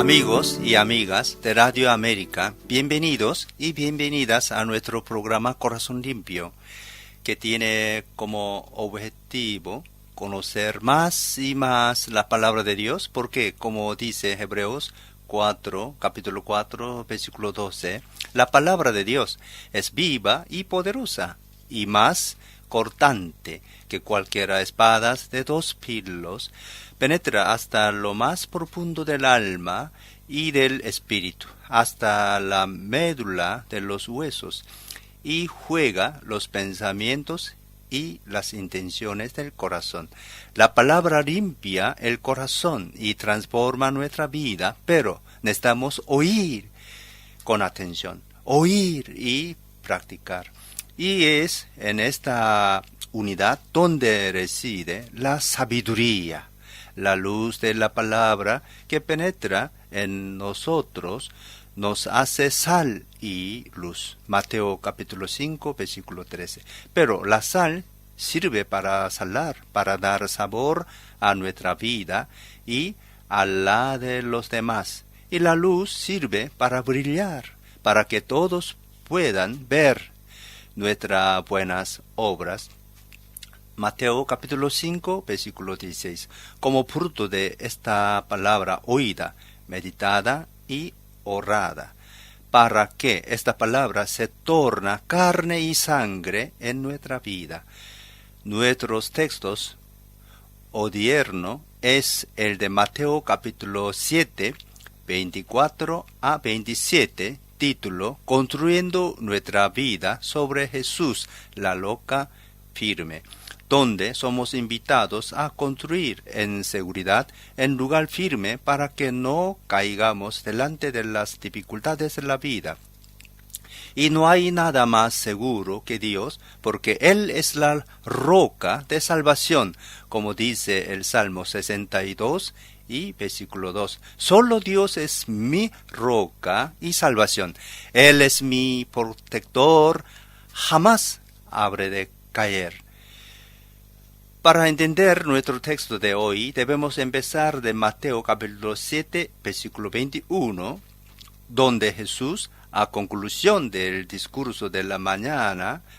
Amigos y amigas de Radio América, bienvenidos y bienvenidas a nuestro programa Corazón Limpio, que tiene como objetivo conocer más y más la palabra de Dios, porque como dice Hebreos 4, capítulo 4, versículo 12, la palabra de Dios es viva y poderosa y más cortante que cualquier espada de dos filos, penetra hasta lo más profundo del alma y del espíritu, hasta la médula de los huesos, y juega los pensamientos y las intenciones del corazón. La palabra limpia el corazón y transforma nuestra vida, pero necesitamos oír con atención, oír y practicar. Y es en esta unidad donde reside la sabiduría, la luz de la palabra que penetra en nosotros, nos hace sal y luz. Mateo capítulo 5, versículo 13. Pero la sal sirve para salar, para dar sabor a nuestra vida y a la de los demás. Y la luz sirve para brillar, para que todos puedan ver nuestras buenas obras. Mateo capítulo 5, versículo 16. Como fruto de esta palabra oída, meditada y orada, para que esta palabra se torna carne y sangre en nuestra vida. Nuestros textos odierno es el de Mateo capítulo 7, 24 a 27, título Construyendo nuestra vida sobre Jesús, la roca firme, donde somos invitados a construir en seguridad en lugar firme para que no caigamos delante de las dificultades de la vida. Y no hay nada más seguro que Dios, porque Él es la roca de salvación, como dice el Salmo 62 y versículo 2. Solo Dios es mi roca y salvación. Él es mi protector, jamás habré de caer. Para entender nuestro texto de hoy, debemos empezar de Mateo capítulo 7, versículo 21, donde Jesús, a conclusión del discurso de la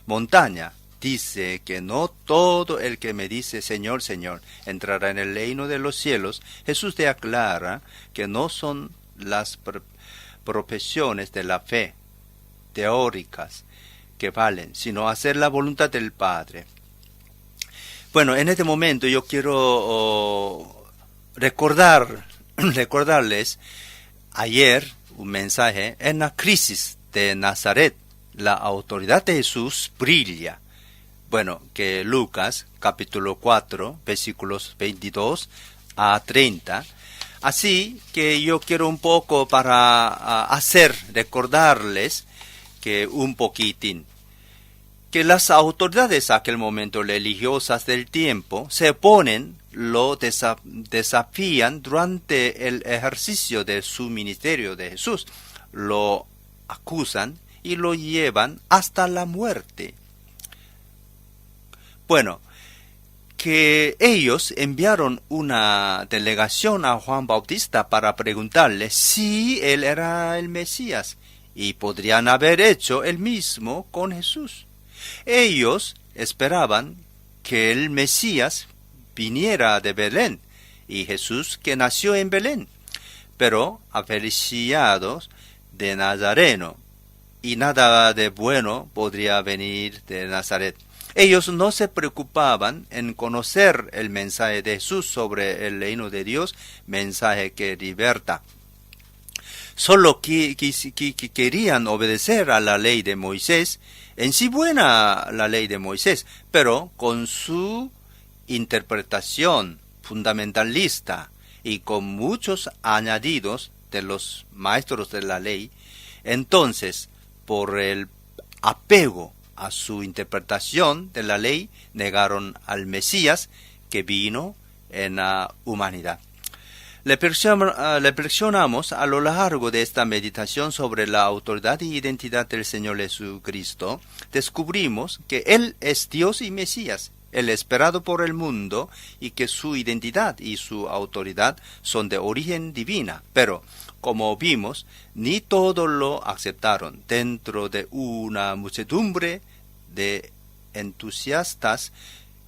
montaña, dice que no todo el que me dice Señor, Señor, entrará en el reino de los cielos. Jesús te aclara que no son las profesiones de la fe teóricas que valen, sino hacer la voluntad del Padre. Bueno, en este momento yo quiero recordarles ayer un mensaje en la crisis de Nazaret. La autoridad de Jesús brilla. Bueno, que Lucas capítulo 4, versículos 22 a 30. Así que yo quiero un poco para recordarles que un poquitín, que las autoridades a aquel momento religiosas del tiempo se oponen, lo desafían durante el ejercicio de su ministerio de Jesús, lo acusan y lo llevan hasta la muerte. Bueno, que ellos enviaron una delegación a Juan Bautista para preguntarle si él era el Mesías, y podrían haber hecho el mismo con Jesús. Ellos esperaban que el Mesías viniera de Belén, y Jesús que nació en Belén, pero afeliciados de Nazareno, y nada de bueno podría venir de Nazaret. Ellos no se preocupaban en conocer el mensaje de Jesús sobre el reino de Dios, mensaje que liberta. Solo que querían obedecer a la ley de Moisés, en sí buena la ley de Moisés, pero con su interpretación fundamentalista y con muchos añadidos de los maestros de la ley. Entonces, por el apego a su interpretación de la ley, negaron al Mesías que vino en la humanidad. Reflexionamos a lo largo de esta meditación sobre la autoridad y identidad del Señor Jesucristo. Descubrimos que Él es Dios y Mesías, el esperado por el mundo, y que su identidad y su autoridad son de origen divina. Pero, como vimos, ni todos lo aceptaron. Dentro de una muchedumbre de entusiastas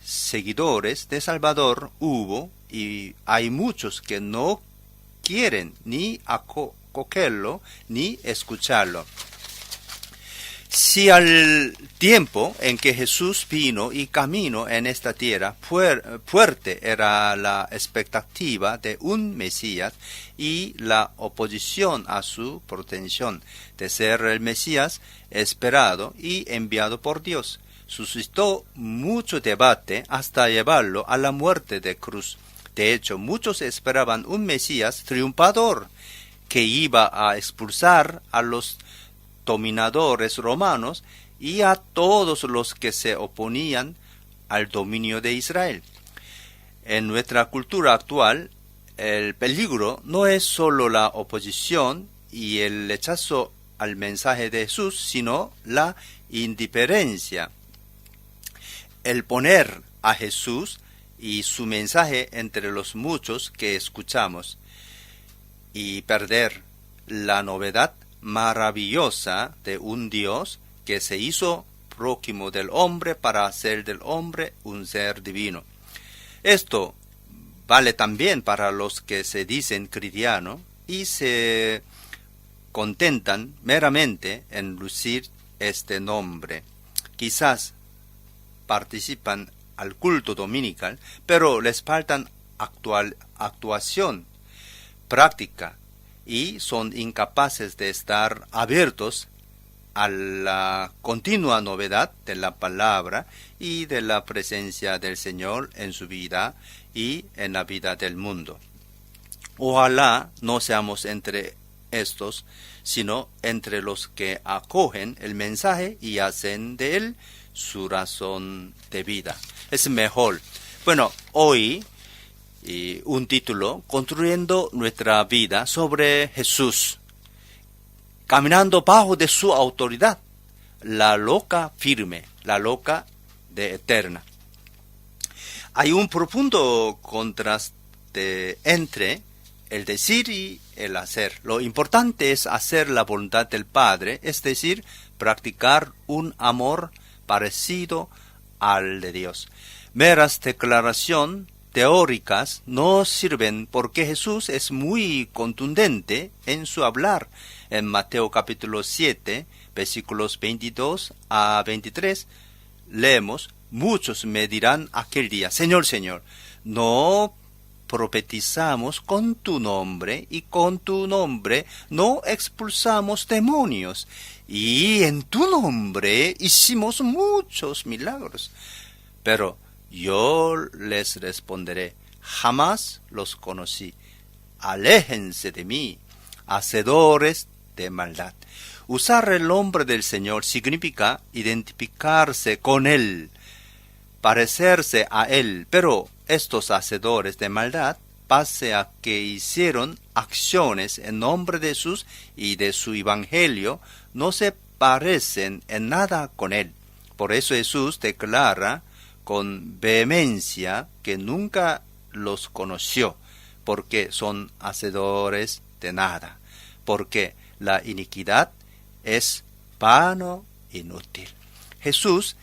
seguidores de Salvador hubo y hay muchos que no quieren ni acogerlo ni escucharlo. Si al tiempo en que Jesús vino y caminó en esta tierra, fuerte era la expectativa de un Mesías y la oposición a su pretensión de ser el Mesías esperado y enviado por Dios, suscitó mucho debate hasta llevarlo a la muerte de cruz. De hecho, muchos esperaban un Mesías triunfador que iba a expulsar a los dominadores romanos y a todos los que se oponían al dominio de Israel. En nuestra cultura actual, el peligro no es solo la oposición y el rechazo al mensaje de Jesús, sino la indiferencia. El poner a Jesús y su mensaje entre los muchos que escuchamos y perder la novedad maravillosa de un Dios que se hizo prójimo del hombre para hacer del hombre un ser divino. Esto vale también para los que se dicen cristianos y se contentan meramente en lucir este nombre. Quizás participan al culto dominical, pero les faltan actuación práctica y son incapaces de estar abiertos a la continua novedad de la palabra y de la presencia del Señor en su vida y en la vida del mundo. Ojalá no seamos entre estos, sino entre los que acogen el mensaje y hacen de él su razón de vida. Es mejor. Bueno, hoy un título, Construyendo nuestra vida sobre Jesús, caminando bajo de su autoridad, la roca firme, la roca de eterna. Hay un profundo contraste entre el decir y el hacer. Lo importante es hacer la voluntad del Padre, es decir, practicar un amor parecido al de Dios. Meras declaraciones teóricas no sirven porque Jesús es muy contundente en su hablar. En Mateo capítulo 7, versículos 22 a 23, leemos: muchos me dirán aquel día, Señor, Señor, ¿no profetizamos con tu nombre y con tu nombre no expulsamos demonios y en tu nombre hicimos muchos milagros? Pero yo les responderé, jamás los conocí. Aléjense de mí, hacedores de maldad. Usar el nombre del Señor significa identificarse con Él, parecerse a Él, pero estos hacedores de maldad, pese a que hicieron acciones en nombre de Jesús y de su evangelio, no se parecen en nada con Él. Por eso Jesús declara con vehemencia que nunca los conoció, porque son hacedores de nada, porque la iniquidad es vano e inútil. Jesús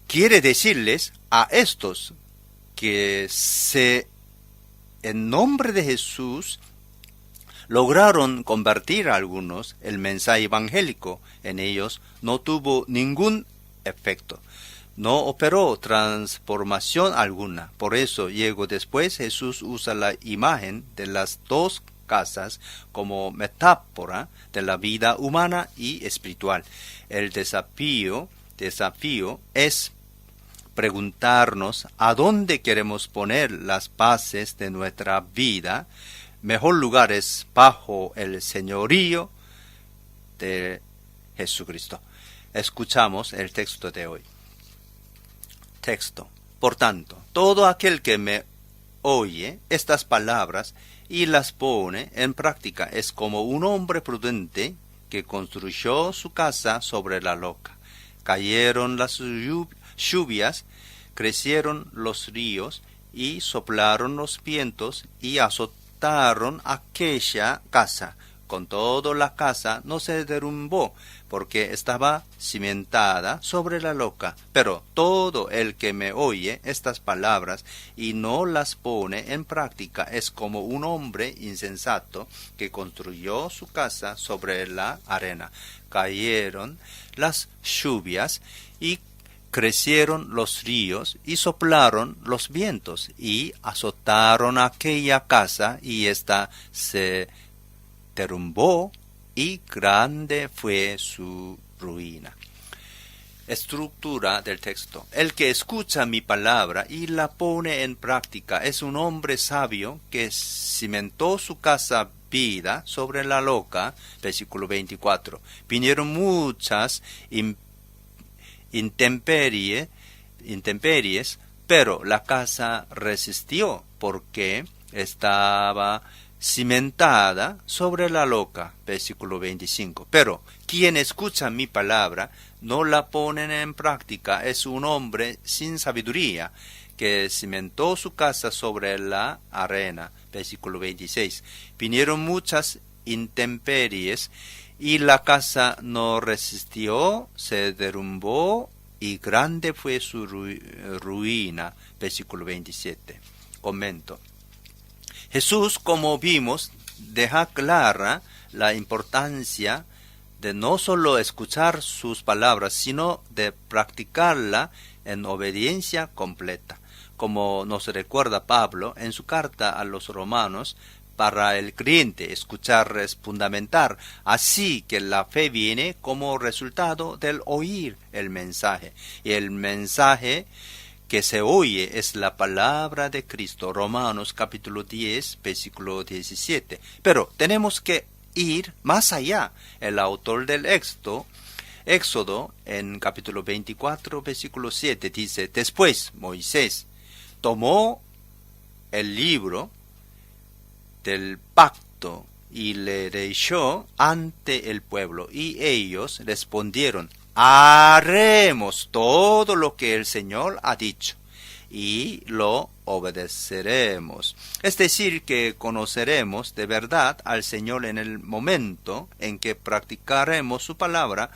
quiere decirles a estos que en nombre de Jesús lograron convertir a algunos, el mensaje evangélico en ellos no tuvo ningún efecto. No operó transformación alguna. Por eso, llegó después, Jesús usa la imagen de las dos casas como metáfora de la vida humana y espiritual. El desafío es preguntarnos a dónde queremos poner las bases de nuestra vida. Mejor lugar es bajo el señorío de Jesucristo. Escuchamos el texto de hoy. Texto. Por tanto, todo aquel que me oye estas palabras y las pone en práctica es como un hombre prudente que construyó su casa sobre la roca. Cayeron las lluvias, crecieron los ríos y soplaron los vientos y azotaron aquella casa. Con todo la casa no se derrumbó, porque estaba cimentada sobre la roca. Pero todo el que me oye estas palabras y no las pone en práctica es como un hombre insensato que construyó su casa sobre la arena. Cayeron las lluvias y crecieron los ríos y soplaron los vientos y azotaron aquella casa y ésta se derrumbó y grande fue su ruina. Estructura del texto. El que escucha mi palabra y la pone en práctica es un hombre sabio que cimentó su casa vida sobre la roca. Versículo 24. Vinieron muchas intemperies, pero la casa resistió porque estaba cimentada sobre la roca. Versículo 25. Pero quien escucha mi palabra no la pone en práctica es un hombre sin sabiduría que cimentó su casa sobre la arena. Versículo 26. Vinieron muchas intemperies y la casa no resistió, se derrumbó y grande fue su ruina. Versículo 27. Comento. Jesús, como vimos, deja clara la importancia de no solo escuchar sus palabras, sino de practicarla en obediencia completa. Como nos recuerda Pablo en su carta a los romanos, para el creyente escuchar es fundamental, así que la fe viene como resultado del oír el mensaje. Y el mensaje que se oye es la palabra de Cristo. Romanos capítulo 10, versículo 17. Pero tenemos que ir más allá. El autor del Éxodo en capítulo 24, versículo 7 dice: Después Moisés tomó el libro del pacto y le leyó ante el pueblo, y ellos respondieron: haremos todo lo que el Señor ha dicho y lo obedeceremos. Es decir, que conoceremos de verdad al Señor en el momento en que practicaremos su palabra,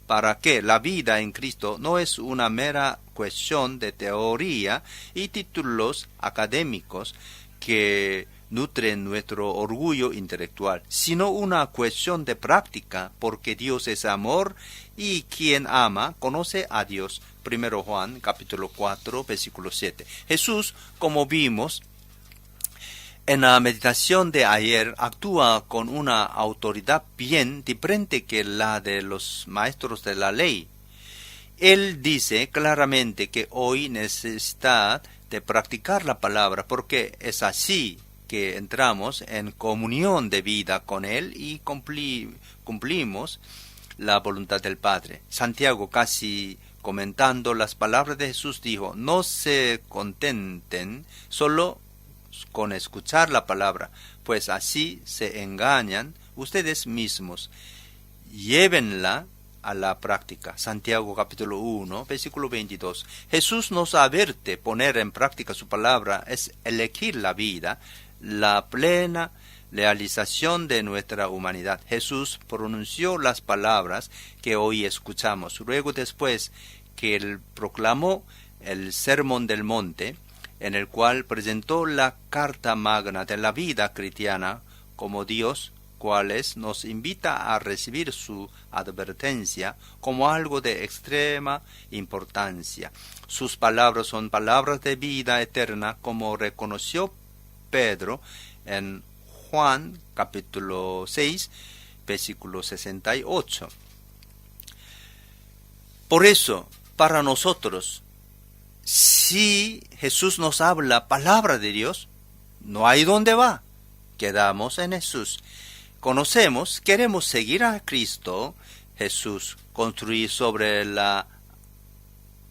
para que la vida en Cristo no es una mera cuestión de teoría y títulos académicos que nutren nuestro orgullo intelectual, sino una cuestión de práctica, porque Dios es amor y quien ama conoce a Dios. 1 Juan capítulo 4 versículo 7. Jesús, como vimos en la meditación de ayer, actúa con una autoridad bien diferente que la de los maestros de la ley. Él dice claramente que hoy necesita de practicar la palabra, porque es así que entramos en comunión de vida con Él y cumplimos la voluntad del Padre. Santiago, casi comentando las palabras de Jesús, dijo: no se contenten solo con escuchar la palabra, pues así se engañan ustedes mismos. Llévenla a la práctica. Santiago capítulo 1, versículo 22. Jesús nos advierte: poner en práctica su palabra es elegir la vida, la plena realización de nuestra humanidad. Jesús pronunció las palabras que hoy escuchamos. Luego, después que él proclamó el Sermón del Monte, en el cual presentó la carta magna de la vida cristiana como Dios, cuales nos invita a recibir su advertencia como algo de extrema importancia. Sus palabras son palabras de vida eterna, como reconoció Pedro en Juan capítulo 6, versículo 68. Por eso, para nosotros, si Jesús nos habla palabra de Dios, no hay dónde va. Quedamos en Jesús. Conocemos, queremos seguir a Cristo Jesús, construir sobre la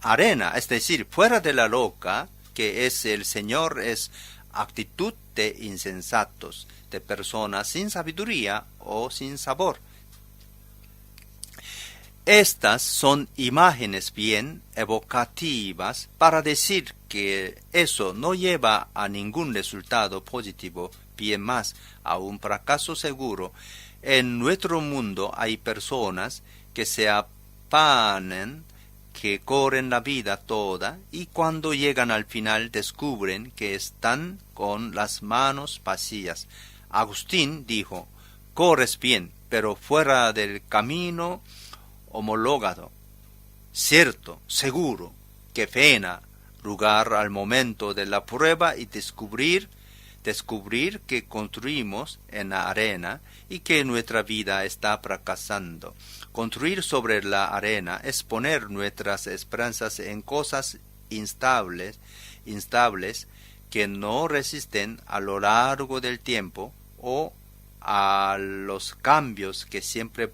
arena, es decir, fuera de la roca, que es el Señor, es actitud de insensatos, de personas sin sabiduría o sin sabor. Estas son imágenes bien evocativas para decir que eso no lleva a ningún resultado positivo, bien más a un fracaso seguro. En nuestro mundo hay personas que se afanan, que corren la vida toda y cuando llegan al final descubren que están con las manos vacías. Agustín dijo: corres bien, pero fuera del camino homologado. Cierto, seguro, que pena lugar al momento de la prueba y descubrir que construimos en la arena y que nuestra vida está fracasando. Construir sobre la arena es poner nuestras esperanzas en cosas instables que no resisten a lo largo del tiempo o a los cambios que siempre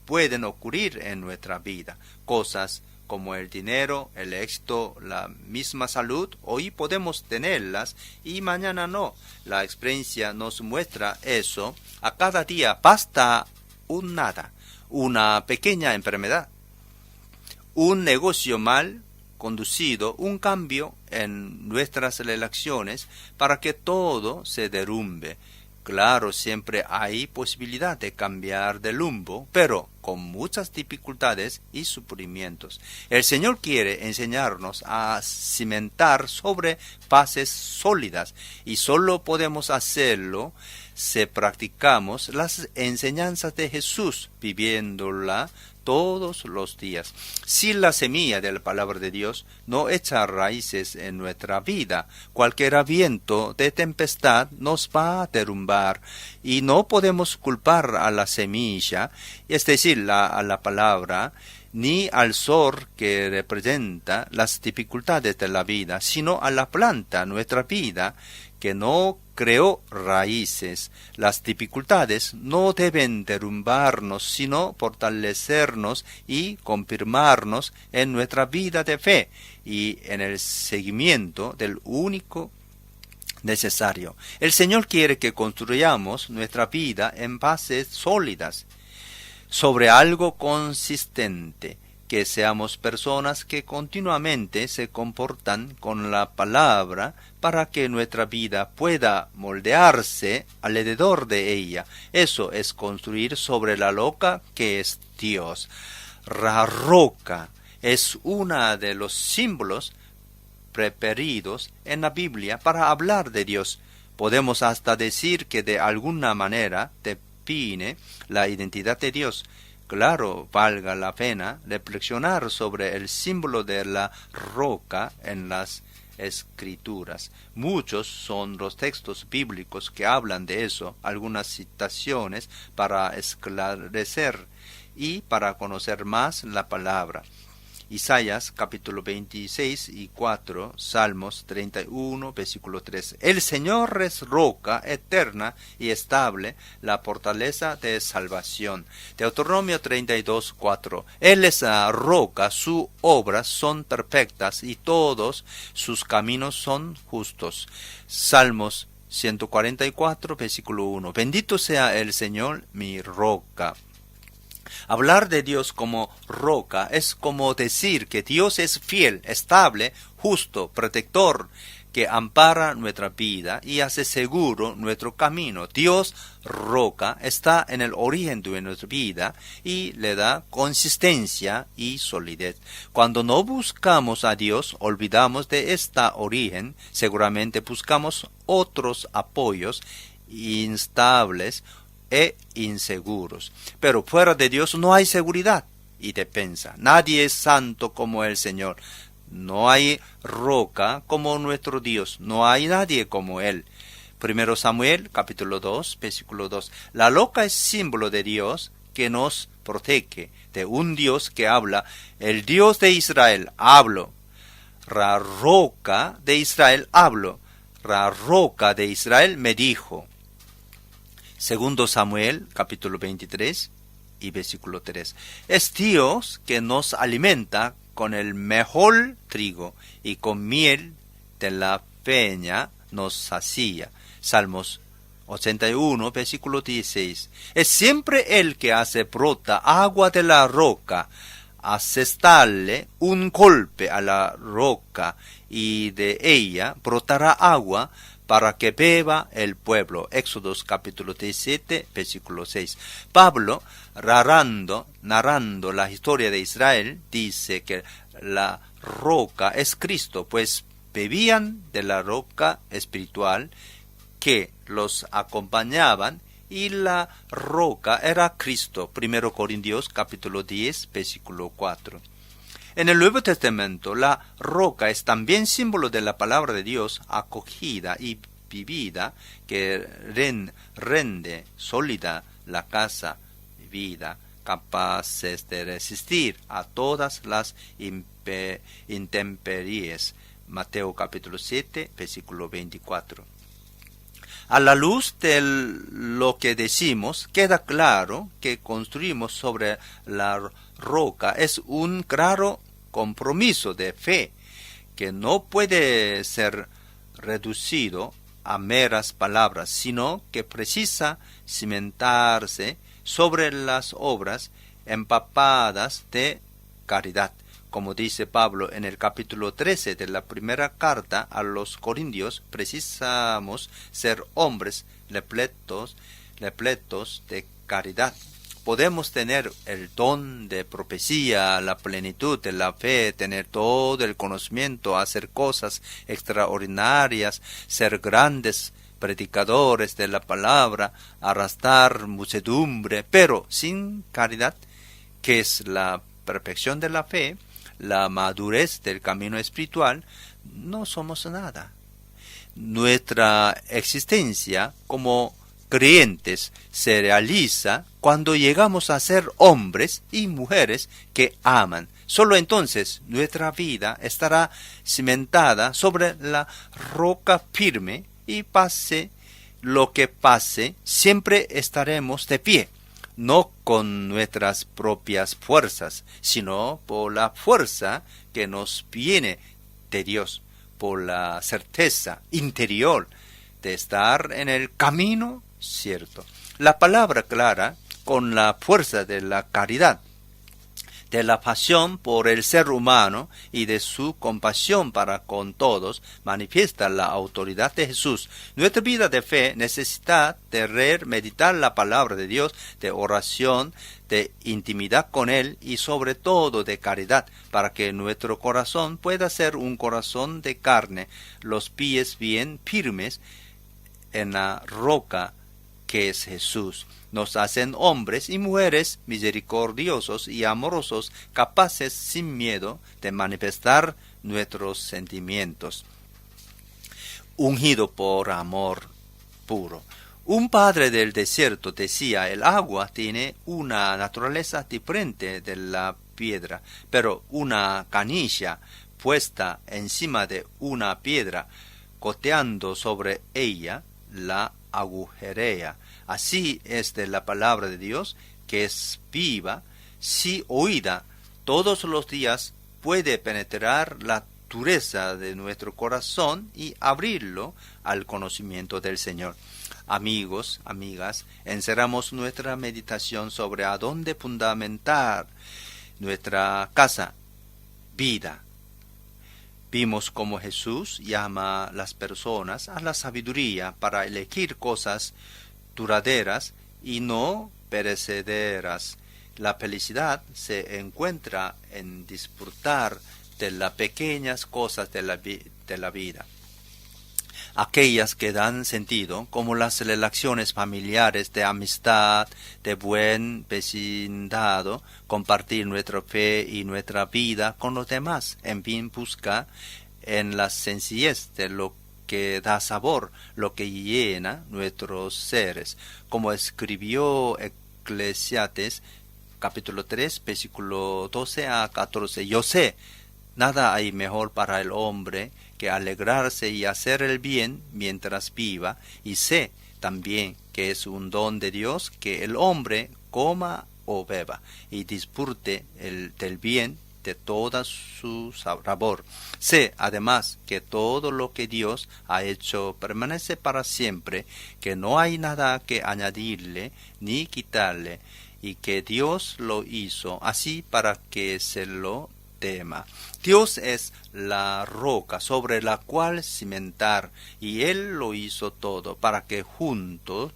pueden ocurrir en nuestra vida. Cosas como el dinero, el éxito, la misma salud, hoy podemos tenerlas y mañana no. La experiencia nos muestra eso. A cada día basta un nada, una pequeña enfermedad, un negocio mal conducido, un cambio en nuestras relaciones para que todo se derrumbe. Claro, siempre hay posibilidad de cambiar de rumbo, pero con muchas dificultades y sufrimientos. El Señor quiere enseñarnos a cimentar sobre bases sólidas y solo podemos hacerlo si practicamos las enseñanzas de Jesús, viviéndola todos los días. Si la semilla de la palabra de Dios no echa raíces en nuestra vida, cualquier viento de tempestad nos va a derrumbar y no podemos culpar a la semilla, es decir, a la palabra, ni al sol que representa las dificultades de la vida, sino a la planta, nuestra vida, que no creó raíces. Las dificultades no deben derrumbarnos, sino fortalecernos y confirmarnos en nuestra vida de fe y en el seguimiento del único necesario. El Señor quiere que construyamos nuestra vida en bases sólidas, sobre algo consistente, que seamos personas que continuamente se comportan con la palabra para que nuestra vida pueda moldearse alrededor de ella. Eso es construir sobre la roca que es Dios. La roca es uno de los símbolos preferidos en la Biblia para hablar de Dios. Podemos hasta decir que de alguna manera define la identidad de Dios. Claro, valga la pena reflexionar sobre el símbolo de la roca en las Escrituras. Muchos son los textos bíblicos que hablan de eso, algunas citaciones para esclarecer y para conocer más la palabra. Isaías capítulo 26 y 4, Salmos 31, versículo 3. El Señor es roca eterna y estable, la fortaleza de salvación. Deuteronomio 32, 4. Él es la roca, sus obras son perfectas y todos sus caminos son justos. Salmos 144, versículo 1. Bendito sea el Señor, mi roca. Hablar de Dios como roca es como decir que Dios es fiel, estable, justo, protector, que ampara nuestra vida y hace seguro nuestro camino. Dios, roca, está en el origen de nuestra vida y le da consistencia y solidez. Cuando no buscamos a Dios, olvidamos de esta origen, seguramente buscamos otros apoyos instables e inseguros. Pero fuera de Dios no hay seguridad y defensa. Nadie es santo como el Señor. No hay roca como nuestro Dios. No hay nadie como Él. 1 Samuel capítulo 2, versículo 2. La roca es símbolo de Dios que nos protege, de un Dios que habla. El Dios de Israel, hablo. La roca de Israel, hablo. La roca de Israel me dijo. 2 Samuel, capítulo 23 y versículo 3. Es Dios que nos alimenta con el mejor trigo y con miel de la peña nos sacía. Salmos 81, versículo 16. Es siempre el que hace brota agua de la roca, asestarle un golpe a la roca y de ella brotará agua para que beba el pueblo. Éxodos capítulo 17, versículo 6. Pablo, narrando la historia de Israel, dice que la roca es Cristo, pues bebían de la roca espiritual que los acompañaban y la roca era Cristo. 1 Corintios capítulo 10, versículo 4. En el Nuevo Testamento, la roca es también símbolo de la palabra de Dios acogida y vivida que rende sólida la casa vivida, capaces de resistir a todas las intemperies. Mateo capítulo 7, versículo 24. A la luz de lo que decimos, queda claro que construimos sobre la roca es un claro compromiso de fe que no puede ser reducido a meras palabras, sino que precisa cimentarse sobre las obras empapadas de caridad. Como dice Pablo en el capítulo 13 de la primera carta a los Corintios, precisamos ser hombres repletos de caridad. Podemos tener el don de profecía, la plenitud de la fe, tener todo el conocimiento, hacer cosas extraordinarias, ser grandes predicadores de la palabra, arrastrar muchedumbre, pero sin caridad, que es la perfección de la fe, la madurez del camino espiritual, no somos nada. Nuestra existencia como creyentes se realiza cuando llegamos a ser hombres y mujeres que aman. Solo entonces nuestra vida estará cimentada sobre la roca firme y pase lo que pase, siempre estaremos de pie. No con nuestras propias fuerzas, sino por la fuerza que nos viene de Dios, por la certeza interior de estar en el camino cierto. La palabra clara, con la fuerza de la caridad, de la pasión por el ser humano y de su compasión para con todos, manifiesta la autoridad de Jesús. Nuestra vida de fe necesita de meditar la palabra de Dios, de oración, de intimidad con Él y sobre todo de caridad, para que nuestro corazón pueda ser un corazón de carne, los pies bien firmes en la roca que es Jesús. Nos hacen hombres y mujeres misericordiosos y amorosos, capaces sin miedo de manifestar nuestros sentimientos. Ungido por amor puro. Un padre del desierto decía: el agua tiene una naturaleza diferente de la piedra, pero una canilla puesta encima de una piedra, goteando sobre ella, la agujerea. Así es de la palabra de Dios, que es viva, si oída todos los días, puede penetrar la dureza de nuestro corazón y abrirlo al conocimiento del Señor. Amigos, amigas, encerramos nuestra meditación sobre a dónde fundamentar nuestra casa, vida. Vimos cómo Jesús llama a las personas a la sabiduría para elegir cosas duraderas y no perecederas. La felicidad se encuentra en disfrutar de las pequeñas cosas de la vida. Aquellas que dan sentido, como las relaciones familiares, de amistad, de buen vecindado, compartir nuestra fe y nuestra vida con los demás. En fin, busca en la sencillez de lo que da sabor, lo que llena nuestros seres. Como escribió Eclesiastés, capítulo 3, versículo 12 a 14. Yo sé, nada hay mejor para el hombre que alegrarse y hacer el bien mientras viva, y sé también que es un don de Dios que el hombre coma o beba y disfrute del bien de toda su labor. Sé, además, que todo lo que Dios ha hecho permanece para siempre, que no hay nada que añadirle ni quitarle, y que Dios lo hizo así para que se lo tema. Dios es la roca sobre la cual cimentar, y Él lo hizo todo para que juntos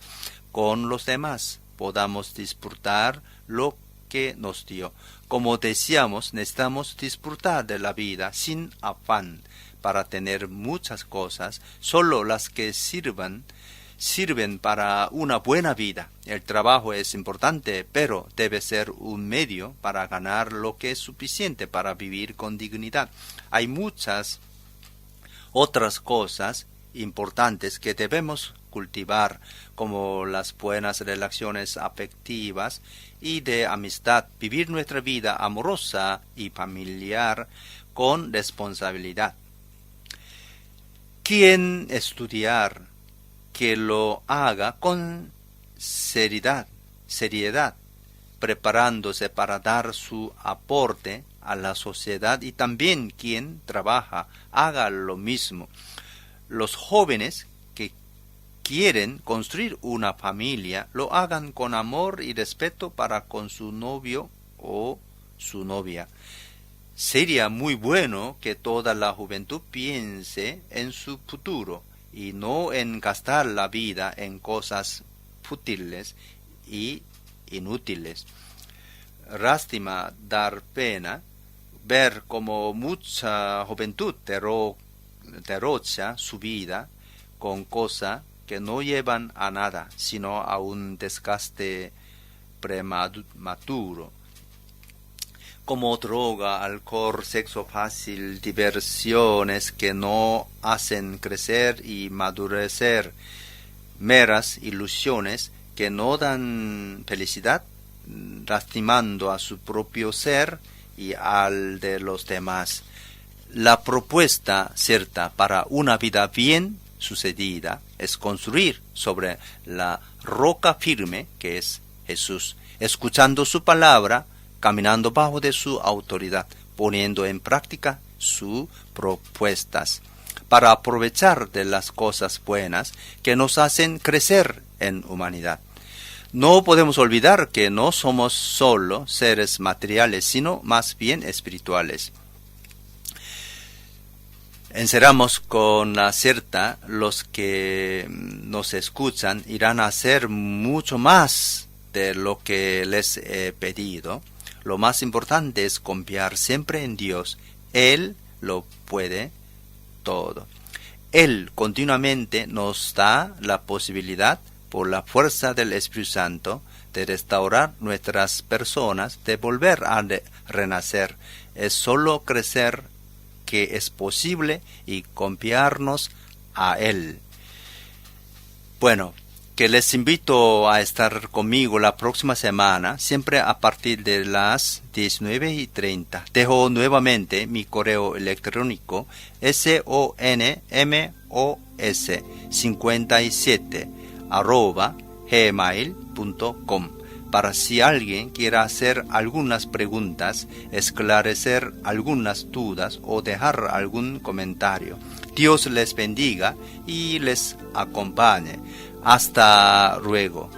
con los demás podamos disfrutar lo que nos dio. Como decíamos, necesitamos disfrutar de la vida sin afán para tener muchas cosas, solo las que sirven para una buena vida. El trabajo es importante, pero debe ser un medio para ganar lo que es suficiente para vivir con dignidad. Hay muchas otras cosas importantes que debemos cultivar, como las buenas relaciones afectivas y de amistad, vivir nuestra vida amorosa y familiar con responsabilidad. ¿Quién estudiar? Que lo haga con seriedad, preparándose para dar su aporte a la sociedad, y también quien trabaja haga lo mismo. Los jóvenes que quieren construir una familia lo hagan con amor y respeto para con su novio o su novia. Sería muy bueno que toda la juventud piense en su futuro y no en gastar la vida en cosas fútiles y inútiles. Lástima, dar pena ver cómo mucha juventud derrocha su vida con cosas que no llevan a nada, sino a un desgaste prematuro, como droga, alcohol, sexo fácil, diversiones que no hacen crecer y madurecer, meras ilusiones que no dan felicidad, lastimando a su propio ser y al de los demás. La propuesta cierta para una vida bien sucedida es construir sobre la roca firme que es Jesús, escuchando su palabra, caminando bajo de su autoridad, poniendo en práctica sus propuestas, para aprovechar de las cosas buenas que nos hacen crecer en humanidad. No podemos olvidar que no somos solo seres materiales, sino más bien espirituales. Encerramos con la cierta, los que nos escuchan irán a hacer mucho más de lo que les he pedido. Lo más importante es confiar siempre en Dios. Él lo puede todo. Él continuamente nos da la posibilidad, por la fuerza del Espíritu Santo, de restaurar nuestras personas, de volver a renacer. Es solo crecer que es posible y confiarnos a Él. Bueno, que les invito a estar conmigo la próxima semana, siempre a partir de las 19:30. Dejo nuevamente mi correo electrónico sonmos57@gmail.com, para si alguien quiera hacer algunas preguntas, esclarecer algunas dudas o dejar algún comentario. Dios les bendiga y les acompañe. Hasta luego.